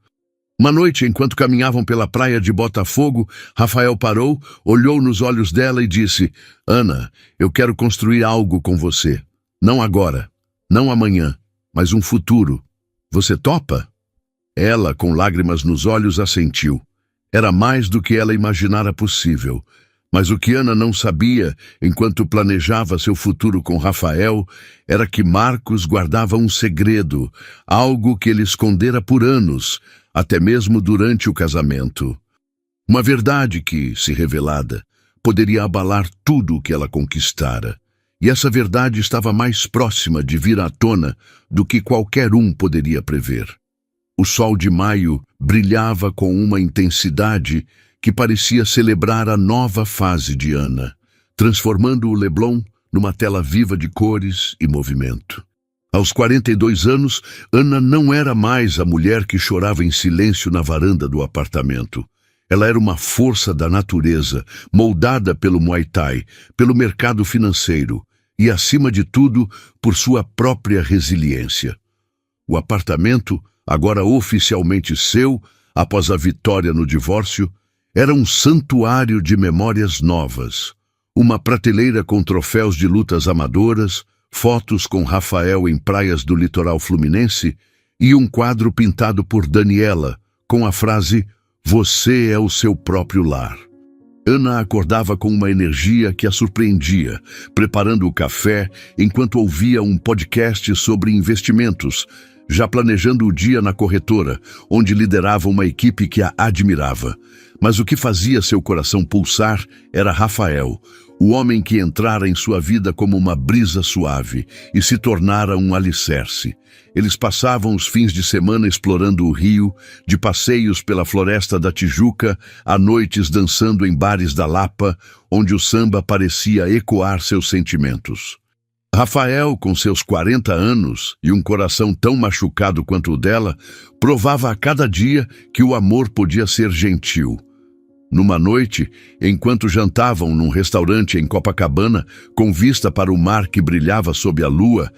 Uma noite, enquanto caminhavam pela praia de Botafogo, Rafael parou, olhou nos olhos dela e disse: "Ana, eu quero construir algo com você. Não agora, não amanhã, mas um futuro. Você topa?" Ela, com lágrimas nos olhos, assentiu. Era mais do que ela imaginara possível. Mas o que Ana não sabia, enquanto planejava seu futuro com Rafael, era que Marcos guardava um segredo, algo que ele escondera por anos, até mesmo durante o casamento. Uma verdade que, se revelada, poderia abalar tudo o que ela conquistara. E essa verdade estava mais próxima de vir à tona do que qualquer um poderia prever. O sol de maio brilhava com uma intensidade que parecia celebrar a nova fase de Ana, transformando o Leblon numa tela viva de cores e movimento. Aos 42 anos, Ana não era mais a mulher que chorava em silêncio na varanda do apartamento. Ela era uma força da natureza, moldada pelo Muay Thai, pelo mercado financeiro e, acima de tudo, por sua própria resiliência. O apartamento, agora oficialmente seu, após a vitória no divórcio, era um santuário de memórias novas. Uma prateleira com troféus de lutas amadoras, fotos com Rafael em praias do litoral fluminense e um quadro pintado por Daniela, com a frase "Você é o seu próprio lar". Ana acordava com uma energia que a surpreendia, preparando o café enquanto ouvia um podcast sobre investimentos, já planejando o dia na corretora, onde liderava uma equipe que a admirava. Mas o que fazia seu coração pulsar era Rafael, o homem que entrara em sua vida como uma brisa suave e se tornara um alicerce. Eles passavam os fins de semana explorando o Rio, de passeios pela Floresta da Tijuca, a noites dançando em bares da Lapa, onde o samba parecia ecoar seus sentimentos. Rafael, com seus 40 anos e um coração tão machucado quanto o dela, provava a cada dia que o amor podia ser gentil. Numa noite, enquanto jantavam num restaurante em Copacabana, com vista para o mar que brilhava sob a lua,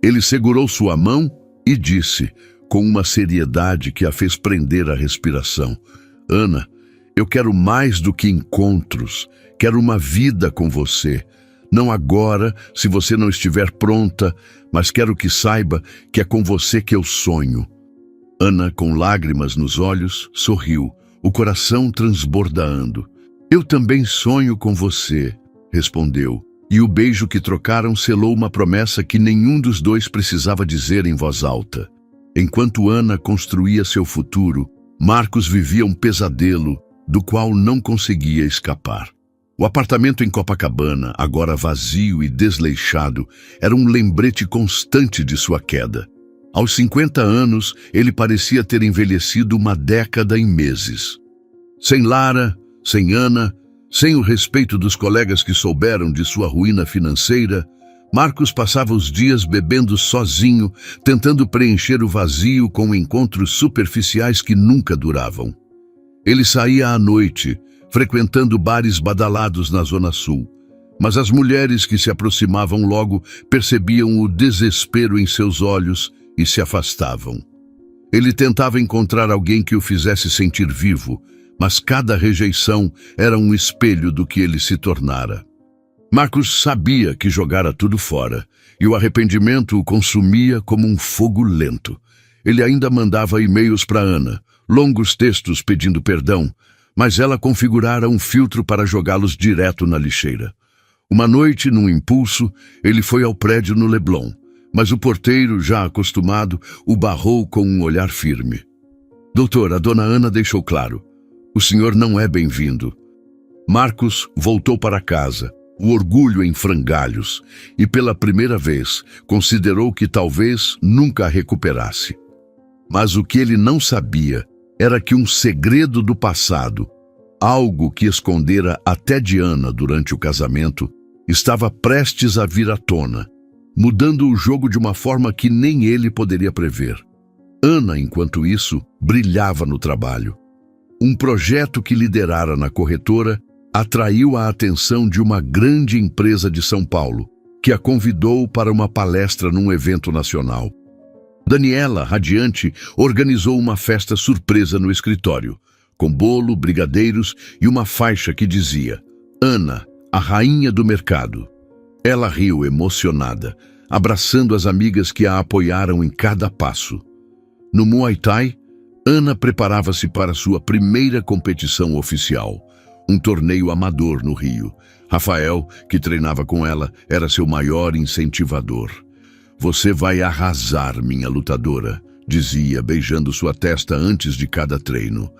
ele segurou sua mão e disse, com uma seriedade que a fez prender a respiração: "Ana, eu quero mais do que encontros, quero uma vida com você. Não agora, se você não estiver pronta, mas quero que saiba que é com você que eu sonho." Ana, com lágrimas nos olhos, sorriu, o coração transbordando. "Eu também sonho com você", respondeu, e o beijo que trocaram selou uma promessa que nenhum dos dois precisava dizer em voz alta. Enquanto Ana construía seu futuro, Marcos vivia um pesadelo do qual não conseguia escapar. O apartamento em Copacabana, agora vazio e desleixado, era um lembrete constante de sua queda. Aos 50 anos, ele parecia ter envelhecido uma década em meses. Sem Lara, sem Ana, sem o respeito dos colegas que souberam de sua ruína financeira, Marcos passava os dias bebendo sozinho, tentando preencher o vazio com encontros superficiais que nunca duravam. Ele saía à noite, frequentando bares badalados na Zona Sul, Mas as mulheres que se aproximavam logo percebiam o desespero em seus olhos e se afastavam. Ele tentava encontrar alguém que o fizesse sentir vivo, mas cada rejeição era um espelho do que ele se tornara. Marcos sabia que jogara tudo fora, e o arrependimento o consumia como um fogo lento. Ele ainda mandava e-mails para Ana, longos textos pedindo perdão, mas ela configurara um filtro para jogá-los direto na lixeira. Uma noite, num impulso, ele foi ao prédio no Leblon, mas o porteiro, já acostumado, o barrou com um olhar firme. Doutor, a dona Ana deixou claro. O senhor não é bem-vindo. Marcos voltou para casa, o orgulho em frangalhos, e pela primeira vez considerou que talvez nunca a recuperasse. Mas o que ele não sabia era que um segredo do passado, algo que escondera até de Ana durante o casamento, estava prestes a vir à tona, mudando o jogo de uma forma que nem ele poderia prever. Ana, enquanto isso, brilhava no trabalho. Um projeto que liderara na corretora atraiu a atenção de uma grande empresa de São Paulo, que a convidou para uma palestra num evento nacional. Daniela, radiante, organizou uma festa surpresa no escritório, com bolo, brigadeiros e uma faixa que dizia: Ana, a rainha do mercado. Ela riu emocionada, abraçando as amigas que a apoiaram em cada passo. No Muay Thai, Ana preparava-se para sua primeira competição oficial, um torneio amador no Rio. Rafael, que treinava com ela, era seu maior incentivador. Você vai arrasar, minha lutadora, dizia, beijando sua testa antes de cada treino.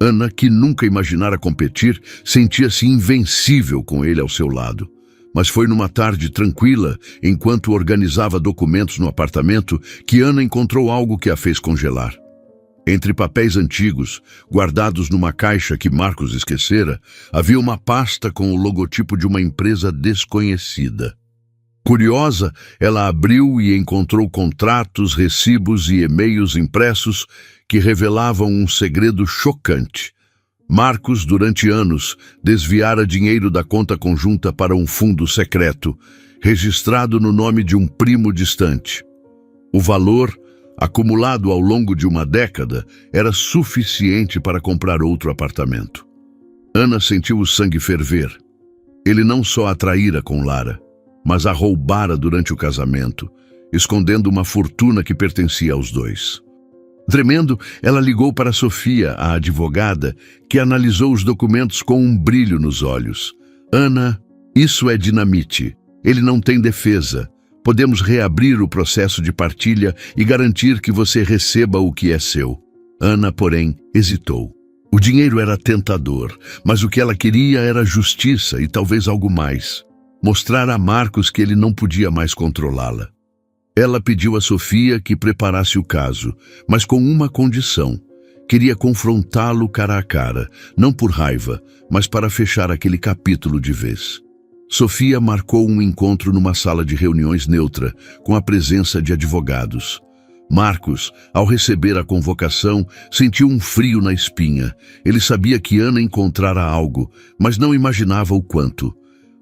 Ana, que nunca imaginara competir, sentia-se invencível com ele ao seu lado. Mas foi numa tarde tranquila, enquanto organizava documentos no apartamento, que Ana encontrou algo que a fez congelar. Entre papéis antigos, guardados numa caixa que Marcos esquecera, havia uma pasta com o logotipo de uma empresa desconhecida. Curiosa, ela abriu e encontrou contratos, recibos e e-mails impressos que revelavam um segredo chocante. Marcos, durante anos, desviara dinheiro da conta conjunta para um fundo secreto, registrado no nome de um primo distante. O valor, acumulado ao longo de uma década, era suficiente para comprar outro apartamento. Ana sentiu o sangue ferver. Ele não só a traíra com Lara, mas a roubara durante o casamento, escondendo uma fortuna que pertencia aos dois. Tremendo, ela ligou para Sofia, a advogada, que analisou os documentos com um brilho nos olhos. Ana, isso é dinamite. Ele não tem defesa. Podemos reabrir o processo de partilha e garantir que você receba o que é seu. Ana, porém, hesitou. O dinheiro era tentador, mas o que ela queria era justiça e talvez algo mais. Mostrar a Marcos que ele não podia mais controlá-la. Ela pediu a Sofia que preparasse o caso, mas com uma condição. Queria confrontá-lo cara a cara, não por raiva, mas para fechar aquele capítulo de vez. Sofia marcou um encontro numa sala de reuniões neutra, com a presença de advogados. Marcos, ao receber a convocação, sentiu um frio na espinha. Ele sabia que Ana encontrara algo, mas não imaginava o quanto.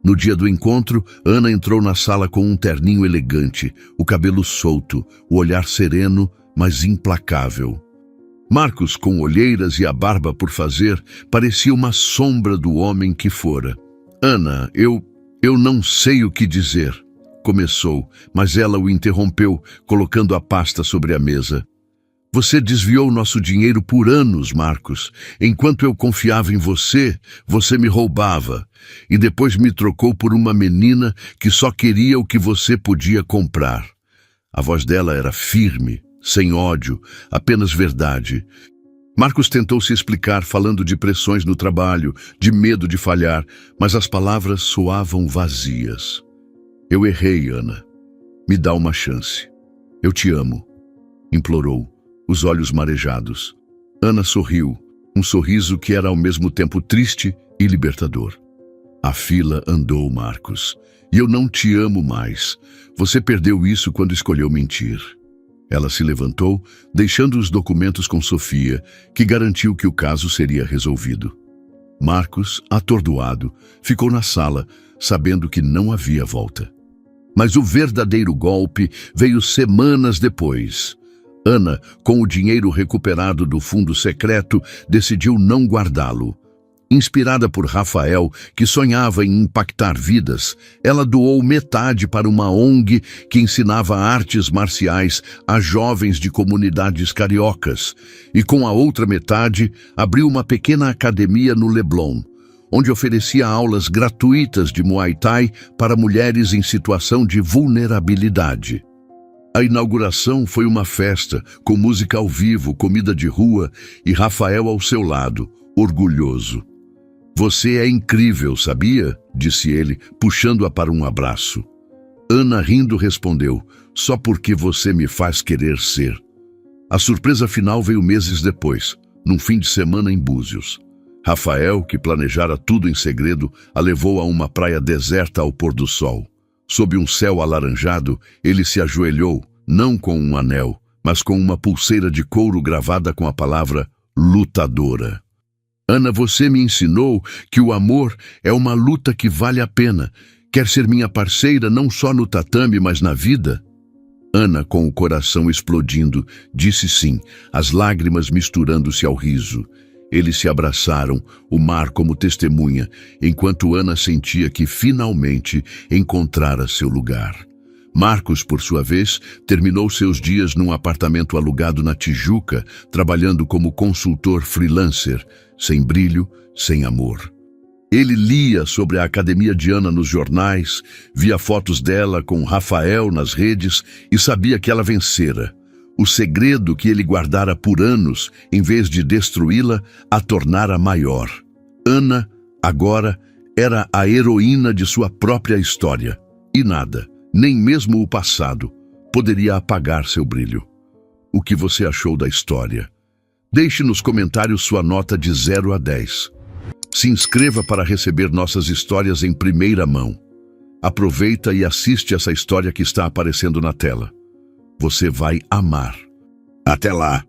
No dia do encontro, Ana entrou na sala com um terninho elegante, o cabelo solto, o olhar sereno, mas implacável. Marcos, com olheiras e a barba por fazer, parecia uma sombra do homem que fora. Ana, eu não sei o que dizer, começou, mas ela o interrompeu, colocando a pasta sobre a mesa. Você desviou nosso dinheiro por anos, Marcos. Enquanto eu confiava em você, você me roubava. E depois me trocou por uma menina que só queria o que você podia comprar. A voz dela era firme, sem ódio, apenas verdade. Marcos tentou se explicar, falando de pressões no trabalho, de medo de falhar, mas as palavras soavam vazias. Eu errei, Ana. Me dá uma chance. Eu te amo, implorou, os olhos marejados. Ana sorriu, um sorriso que era ao mesmo tempo triste e libertador. A fila andou, Marcos. E eu não te amo mais. Você perdeu isso quando escolheu mentir. Ela se levantou, deixando os documentos com Sofia, que garantiu que o caso seria resolvido. Marcos, atordoado, ficou na sala, sabendo que não havia volta. Mas o verdadeiro golpe veio semanas depois. Ana, com o dinheiro recuperado do fundo secreto, decidiu não guardá-lo. Inspirada por Rafael, que sonhava em impactar vidas, ela doou metade para uma ONG que ensinava artes marciais a jovens de comunidades cariocas, e com a outra metade abriu uma pequena academia no Leblon, onde oferecia aulas gratuitas de Muay Thai para mulheres em situação de vulnerabilidade. A inauguração foi uma festa, com música ao vivo, comida de rua e Rafael ao seu lado, orgulhoso. "Você é incrível, sabia?", disse ele, puxando-a para um abraço. Ana, rindo, respondeu: "Só porque você me faz querer ser." A surpresa final veio meses depois, num fim de semana em Búzios. Rafael, que planejara tudo em segredo, a levou a uma praia deserta ao pôr do sol. Sob um céu alaranjado, ele se ajoelhou, não com um anel, mas com uma pulseira de couro gravada com a palavra lutadora. "Ana, você me ensinou que o amor é uma luta que vale a pena. Quer ser minha parceira não só no tatame, mas na vida?" Ana, com o coração explodindo, disse sim, as lágrimas misturando-se ao riso. Eles se abraçaram, o mar como testemunha, enquanto Ana sentia que finalmente encontrara seu lugar. Marcos, por sua vez, terminou seus dias num apartamento alugado na Tijuca, trabalhando como consultor freelancer, sem brilho, sem amor. Ele lia sobre a academia de Ana nos jornais, via fotos dela com Rafael nas redes e sabia que ela vencera. O segredo que ele guardara por anos, em vez de destruí-la, a tornara maior. Ana, agora, era a heroína de sua própria história. E nada, nem mesmo o passado, poderia apagar seu brilho. O que você achou da história? Deixe nos comentários sua nota de 0 a 10. Se inscreva para receber nossas histórias em primeira mão. Aproveita e assiste essa história que está aparecendo na tela. Você vai amar. Até lá!